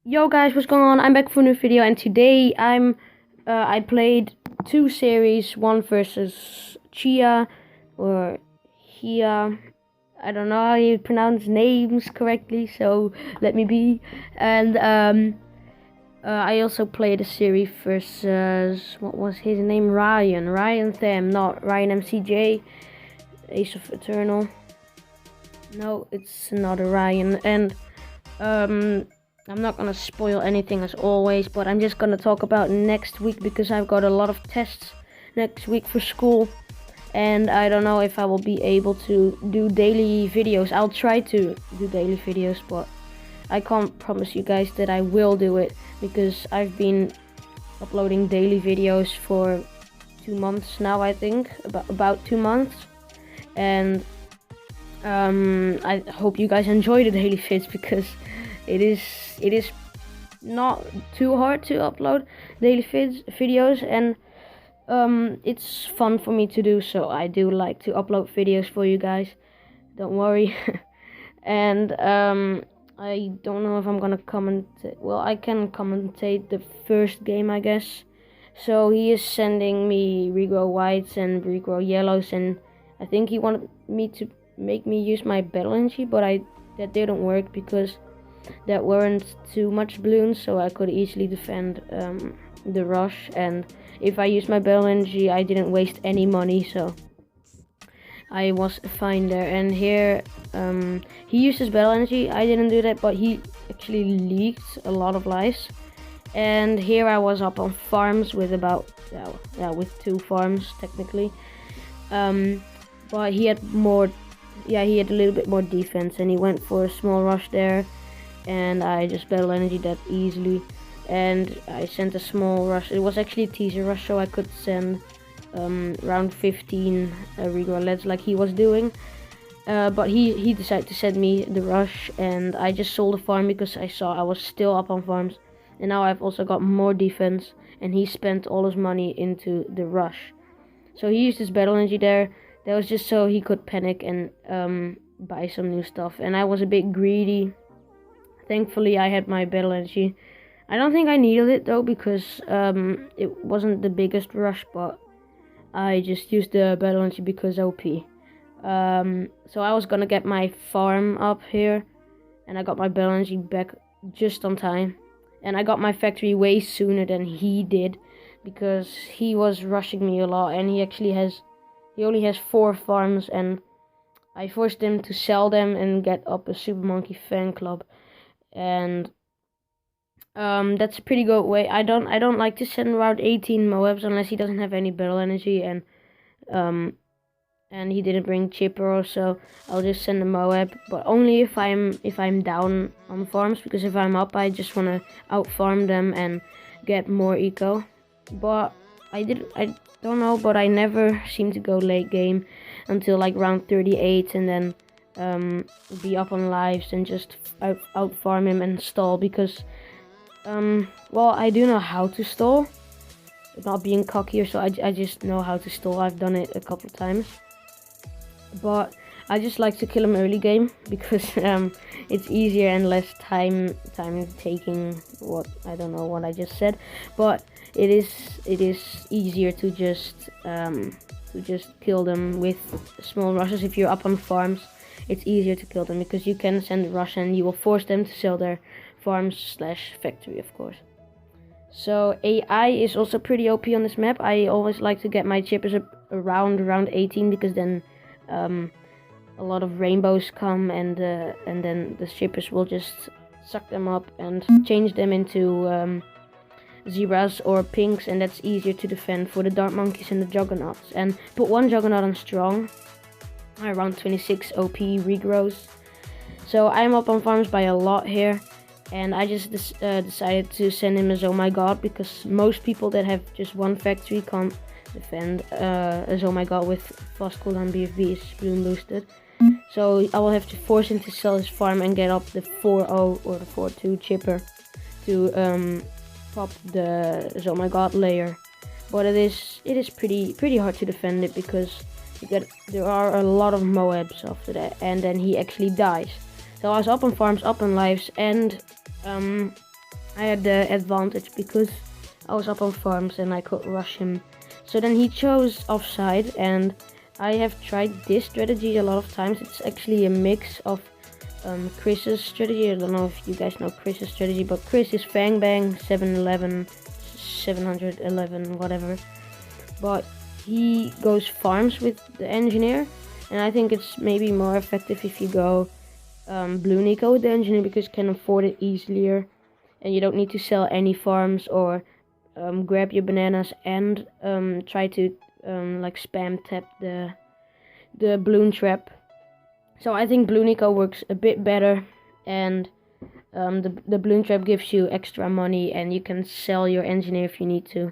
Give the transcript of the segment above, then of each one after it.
Yo guys, what's going on? I'm back for a new video, and today I played two series, one versus Cheah or Cheah. I don't know how you pronounce names correctly, so let me be. And I also played a series versus, what was his name? Ryan Tham, not Ryan MCJ, Ace of Eternal. No, it's another Ryan, and I'm not gonna spoil anything as always, but I'm just gonna talk about next week because I've got a lot of tests next week for school, and I don't know if I will be able to do daily videos. I'll try to do daily videos, but I can't promise you guys that I will do it because I've been uploading daily videos for 2 months now, I think, about 2 months, and I hope you guys enjoy the daily vids because it is not too hard to upload daily videos, and it's fun for me to do, so I do like to upload videos for you guys, don't worry. And I don't know if I'm gonna commentate. Well, I can commentate the first game, I guess. So he is sending me regrow whites and regrow yellows, and I think he wanted me to make me use my battle energy, but that didn't work because there weren't too much balloons, so I could easily defend the rush. And if I used my battle energy, I didn't waste any money, so I was fine there. And here he used his battle energy. I didn't do that, but he actually leaked a lot of lives. And here I was up on farms with about with 2 farms technically, but he had more. Yeah, he had a little bit more defense, and he went for a small rush there, and I just battle energy that easily, and I sent a small rush. It was actually a teaser rush, so I could send round 15 regrow LEDs like he was doing, but he decided to send me the rush, and I just sold the farm because I saw I was still up on farms, and now I've also got more defense, and he spent all his money into the rush. So he used his battle energy there. That was just so he could panic and buy some new stuff, and I was a bit greedy. Thankfully I had my battle energy. I don't think I needed it though, because it wasn't the biggest rush, but I just used the battle energy because OP. So I was gonna get my farm up here, and I got my battle energy back just on time, and I got my factory way sooner than he did because he was rushing me a lot, and he only has 4 farms, and I forced him to sell them and get up a Super Monkey fan club, and that's a pretty good way. I don't like to send around 18 Moabs unless he doesn't have any battle energy, and he didn't bring Chipper, so I'll just send a Moab, but only if I'm down on farms, because if I'm up, I just wanna out farm them and get more eco. But I don't know, but I never seem to go late game until like round 38, and then be up on lives and just out farm him and stall, because well, I do know how to stall, not being cocky, so I just know how to stall. I've done it a couple times, but I just like to kill him early game because it's easier and less time taking. What, I don't know what I just said, but it is easier to just kill them with small rushes. If you're up on farms, it's easier to kill them because you can send a rush and you will force them to sell their farms / factory, of course. So AI is also pretty OP on this map. I always like to get my chippers around 18, because then a lot of rainbows come, and then the shippers will just suck them up and change them into zebras or pinks, and that's easier to defend for the dart monkeys and the juggernauts. And put 1 juggernaut on strong, around 26 OP regrows. So I'm up on farms by a lot here, and I just decided to send him as Oh My God, because most people that have just 1 factory can't defend as Oh My God with fast cooldown BFB is bloom boosted. So I will have to force him to sell his farm and get up the 4-0 or the 4-2 chipper to pop the Oh My God layer. But it is pretty hard to defend it, because there are a lot of Moabs after that, and then he actually dies. So I was up on farms, up on lives, and I had the advantage because I was up on farms and I could rush him. So then he chose offside, and I have tried this strategy a lot of times. It's actually a mix of Chris's strategy. I don't know if you guys know Chris's strategy, but Chris is Fang Bang, 711, 711, whatever. But he goes farms with the engineer, and I think it's maybe more effective if you go Blue Nico with the engineer, because you can afford it easier, and you don't need to sell any farms or grab your bananas and try to like spam tap the balloon trap. So I think Blue Nico works a bit better, and the balloon trap gives you extra money, and you can sell your engineer if you need to.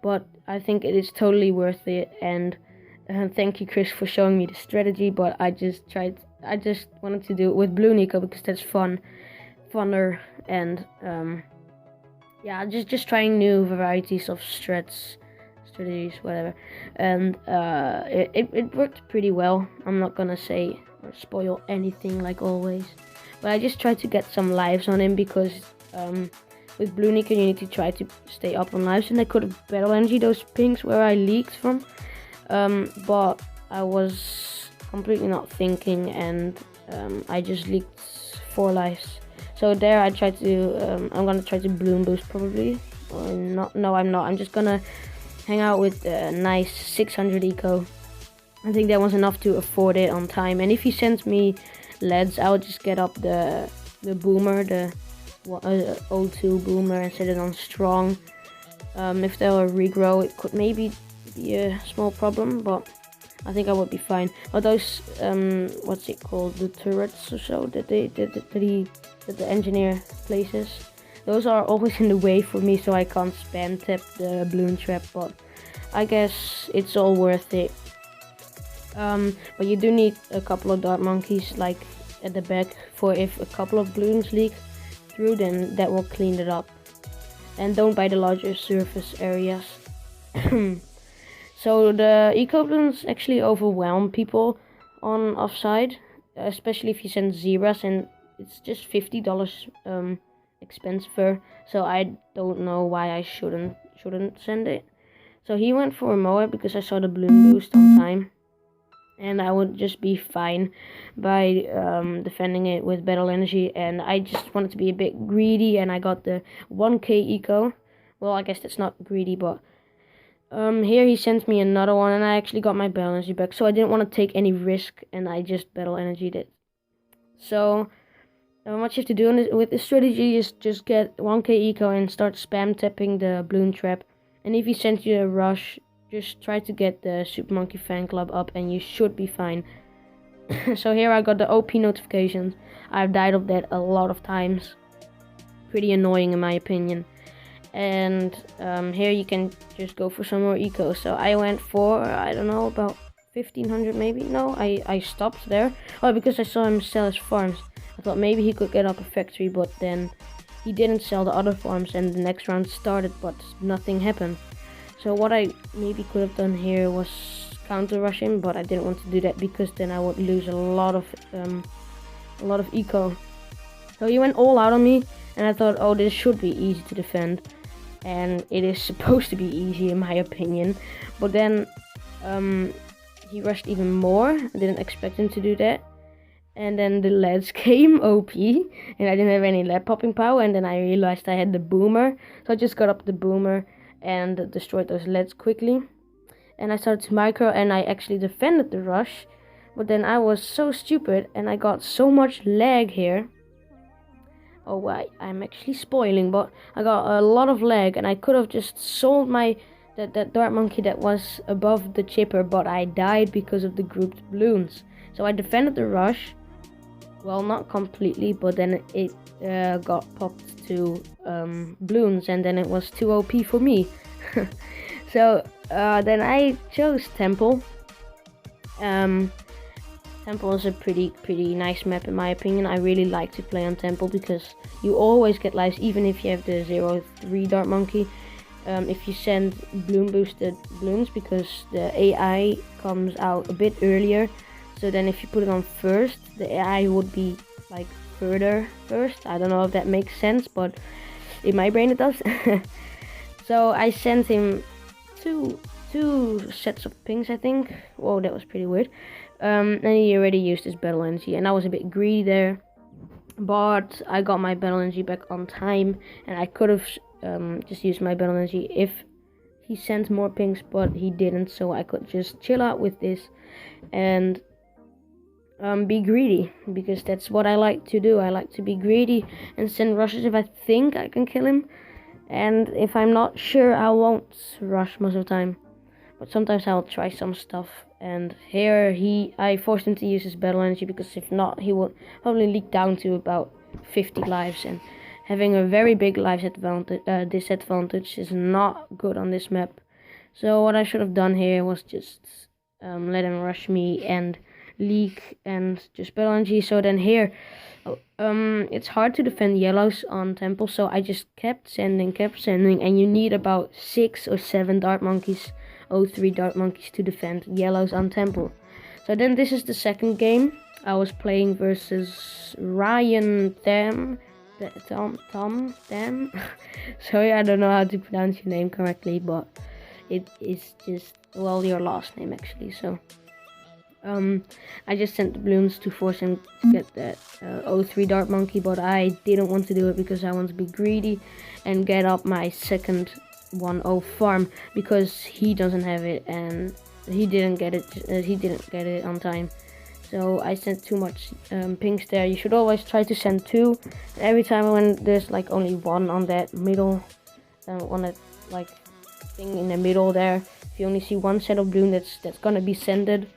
But I think it is totally worth it, and thank you, Chris, for showing me the strategy. But I just wanted to do it with Blue Nico because that's funner, and yeah, just trying new varieties of strategies, whatever. And it worked pretty well. I'm not gonna say or spoil anything like always, but I just tried to get some lives on him because with Blue Nico you need to try to stay up on lives, and I could have battle energy those pings where I leaked from, but I was completely not thinking, and I just leaked 4 lives. So there I tried to, I'm gonna try to bloom boost probably, or not. No, I'm not. I'm just gonna hang out with a nice 600 eco. I think that was enough to afford it on time. And if he sends me leads, I'll just get up the boomer, the O2 boomer, and set it on strong. If they'll regrow, it could maybe be a small problem, but I think I would be fine. But those, what's it called, the turrets or so that the engineer places, those are always in the way for me, so I can't spam tap the balloon trap. But I guess it's all worth it. But you do need a couple of dart monkeys like at the back, for if a couple of balloons leak through, then that will clean it up. And don't buy the larger surface areas. So the eco balloons actually overwhelm people on offside, especially if you send zebras, and it's just $50 expensive. So I don't know why I shouldn't send it. So he went for a mower because I saw the balloon boost on time, and I would just be fine by defending it with battle energy. And I just wanted to be a bit greedy, and I got the 1k eco. Well, I guess that's not greedy, but here he sends me another one, and I actually got my battle energy back, so I didn't want to take any risk, and I just battle energied it. So what you have to do with this strategy is just get 1k eco and start spam tapping the balloon trap. And if he sends you a rush, just try to get the Super Monkey Fan Club up, and you should be fine. So here I got the OP notifications. I've died of that a lot of times. Pretty annoying in my opinion. And here you can just go for some more eco. So I went for, I don't know, about 1500 maybe. No, I stopped there. Oh, because I saw him sell his farms. I thought maybe he could get up a factory, but then he didn't sell the other farms, and the next round started, but nothing happened. So what I maybe could have done here was counter rush him, but I didn't want to do that because then I would lose a lot of eco. So he went all out on me, and I thought, oh, this should be easy to defend. And it is supposed to be easy in my opinion, but then he rushed even more. I didn't expect him to do that, and then the leads came OP, and I didn't have any lead popping power, and then I realized I had the boomer, so I just got up the boomer and destroyed those leads quickly, and I started to micro, and I actually defended the rush, but then I was so stupid and I got so much lag here. Oh, I'm actually spoiling, but I got a lot of lag, and I could have just sold that dart monkey that was above the chipper, but I died because of the grouped balloons. So I defended the rush, well, not completely, but then it got popped to balloons, and then it was too OP for me. So then I chose Temple. Temple is a pretty nice map in my opinion. I really like to play on Temple because you always get lives, even if you have the 0-3 dart monkey. If you send bloom boosted balloons, because the AI comes out a bit earlier, so then if you put it on first, the AI would be like further first. I don't know if that makes sense, but In my brain it does. So I sent him two sets of pings, I think. Whoa, that was pretty weird. And he already used his battle energy, and I was a bit greedy there. But I got my battle energy back on time, and I could have just used my battle energy if he sent more pings, but he didn't. So I could just chill out with this and be greedy, because that's what I like to do. I like to be greedy and send rushes if I think I can kill him, and if I'm not sure, I won't rush most of the time. But sometimes I'll try some stuff, and here I forced him to use his battle energy, because if not, he will probably leak down to about 50 lives, and having a very big life disadvantage is not good on this map. So what I should have done here was just let him rush me and leak and just battle energy. So then here, it's hard to defend yellows on temple, so I just kept sending, and you need about 6 or 7 dart monkeys, 03 dart monkeys, to defend yellows on temple. So then this is the second game. I was playing versus Ryan Tam. Sorry, I don't know how to pronounce your name correctly, but it is just, well, your last name actually. So I just sent the balloons to force him to get that 03 dart monkey, but I didn't want to do it because I want to be greedy and get up my second 1-0 farm, because he doesn't have it and he didn't get it on time. So I sent too much pings there. You should always try to send 2. And every time when there's like only 1 on that middle, on that like thing in the middle there, if you only see 1 set of bloom that's gonna be sended,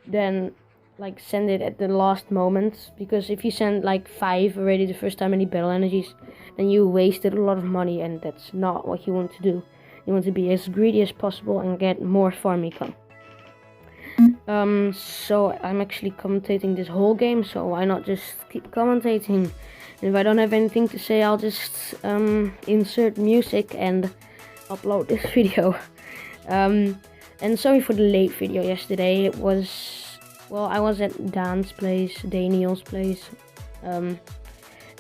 then like send it at the last moment, because if you send like 5 already the first time any battle energies, then you wasted a lot of money, and that's not what you want to do. You want to be as greedy as possible and get more farm eco. So I'm actually commentating this whole game, so why not just keep commentating? And if I don't have anything to say, I'll just insert music and upload this video. And sorry for the late video yesterday. It was, well, I was at Daniel's place, and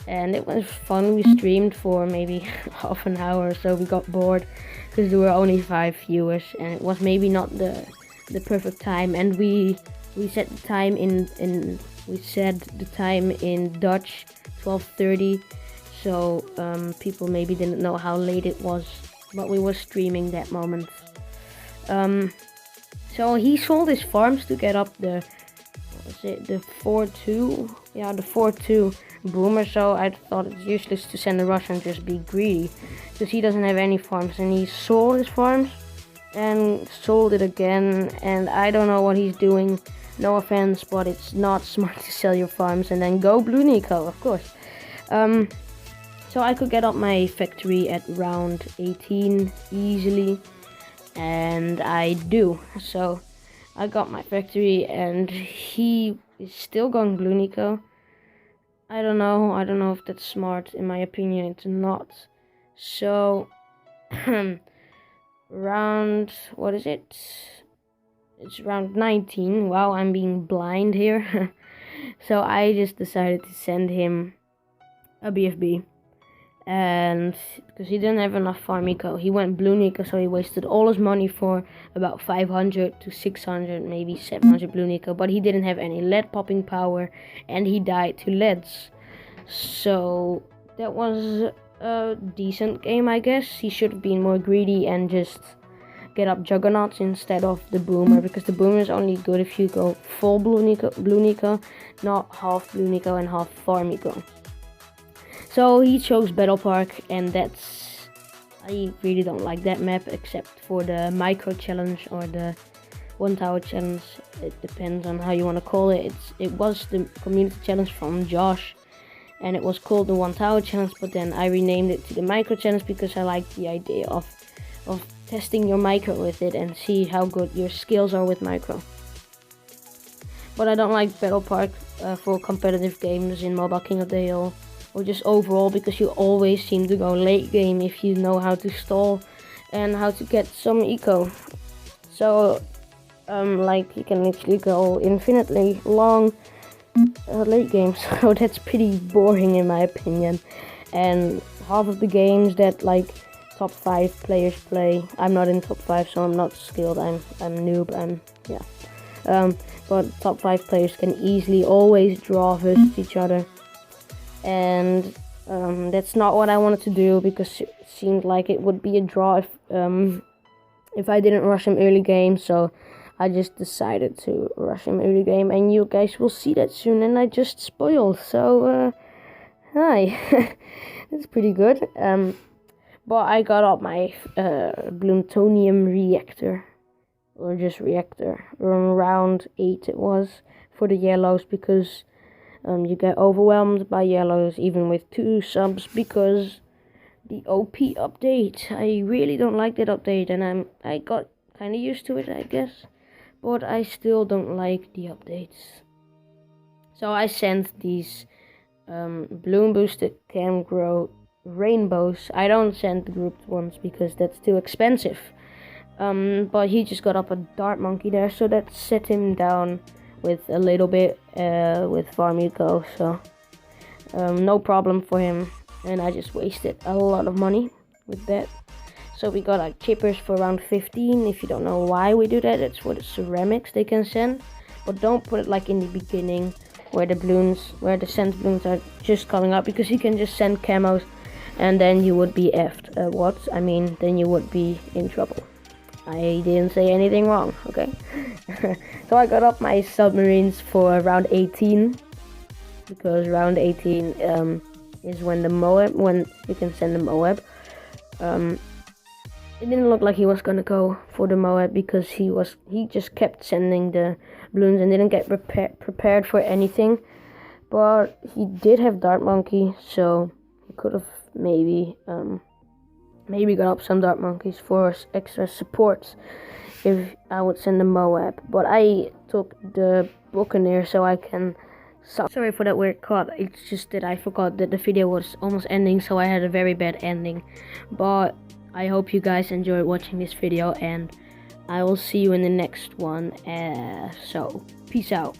it was fun. We streamed for maybe half an hour or so. We got bored because there were only 5 viewers, and it was maybe not the perfect time. And we set the time in Dutch, 12:30. So people maybe didn't know how late it was, but we were streaming that moment. So he sold his farms to get up the 4-2, yeah, the 4-2 boomer. So I thought it's useless to send a rush and just be greedy, because he doesn't have any farms, and he sold his farms and sold it again, and I don't know what he's doing. No offense, but it's not smart to sell your farms and then go blue Nico, of course. So I could get up my factory at round 18 easily, and I do. So I got my factory, and he is still going blue Nico. I don't know if that's smart. In my opinion, it's not. So round, what is it? It's round 19. Wow, I'm being blind here. So I just decided to send him a BFB. And because he didn't have enough farm eco, he went blue Nico, so he wasted all his money for about 500 to 600, maybe 700 blue Nico. But he didn't have any lead popping power, and he died to leads. So that was a decent game, I guess. He should have been more greedy and just get up juggernauts instead of the boomer, because the boomer is only good if you go full blue Nico, not half blue Nico and half farm eco. So he chose Battle Park, and I really don't like that map, except for the micro challenge or the 1 tower challenge. It depends on how you want to call it. It was the community challenge from Josh, and it was called the 1 tower challenge, but then I renamed it to the micro challenge because I like the idea of testing your micro with it and see how good your skills are with micro. But I don't like Battle Park for competitive games in Mobile King of the Hill, or just overall, because you always seem to go late game if you know how to stall and how to get some eco. So like you can literally go infinitely long late games, so that's pretty boring in my opinion. And half of the games that like top 5 players play. I'm not in top 5, so I'm not skilled. I'm noob. But top 5 players can easily always draw versus each other, and that's not what I wanted to do, because it seemed like it would be a draw if I didn't rush him early game. So I just decided to rush him early game, and you guys will see that soon. And I just spoiled, so hi. That's pretty good. But I got up my plutonium reactor, or just reactor, round 8 it was, for the yellows, because you get overwhelmed by yellows even with 2 subs, because the OP update. I really don't like that update, and I got kind of used to it, I guess, but I still don't like the updates. So I sent these bloom boosted can grow rainbows. I don't send the grouped ones because that's too expensive. But he just got up a dart monkey there, so that set him down with a little bit with farm you go. So no problem for him, and I just wasted a lot of money with that. So we got like chippers for around 15. If you don't know why we do that, it's for the ceramics they can send. But don't put it like in the beginning where the sent blooms are just coming up, because you can just send camos and then you would be effed. Then you would be in trouble. I didn't say anything wrong, okay? So I got up my submarines for round 18, because round 18 is when you can send the Moab. It didn't look like he was gonna go for the Moab, because he just kept sending the balloons and didn't get prepared for anything. But he did have Dart Monkey, so he could have maybe got up some Dart Monkeys for extra supports if I would send the Moab. But I took the Buccaneer so I can... Sorry for that weird cut, it's just that I forgot that the video was almost ending, so I had a very bad ending. But I hope you guys enjoyed watching this video, and I will see you in the next one. So, peace out.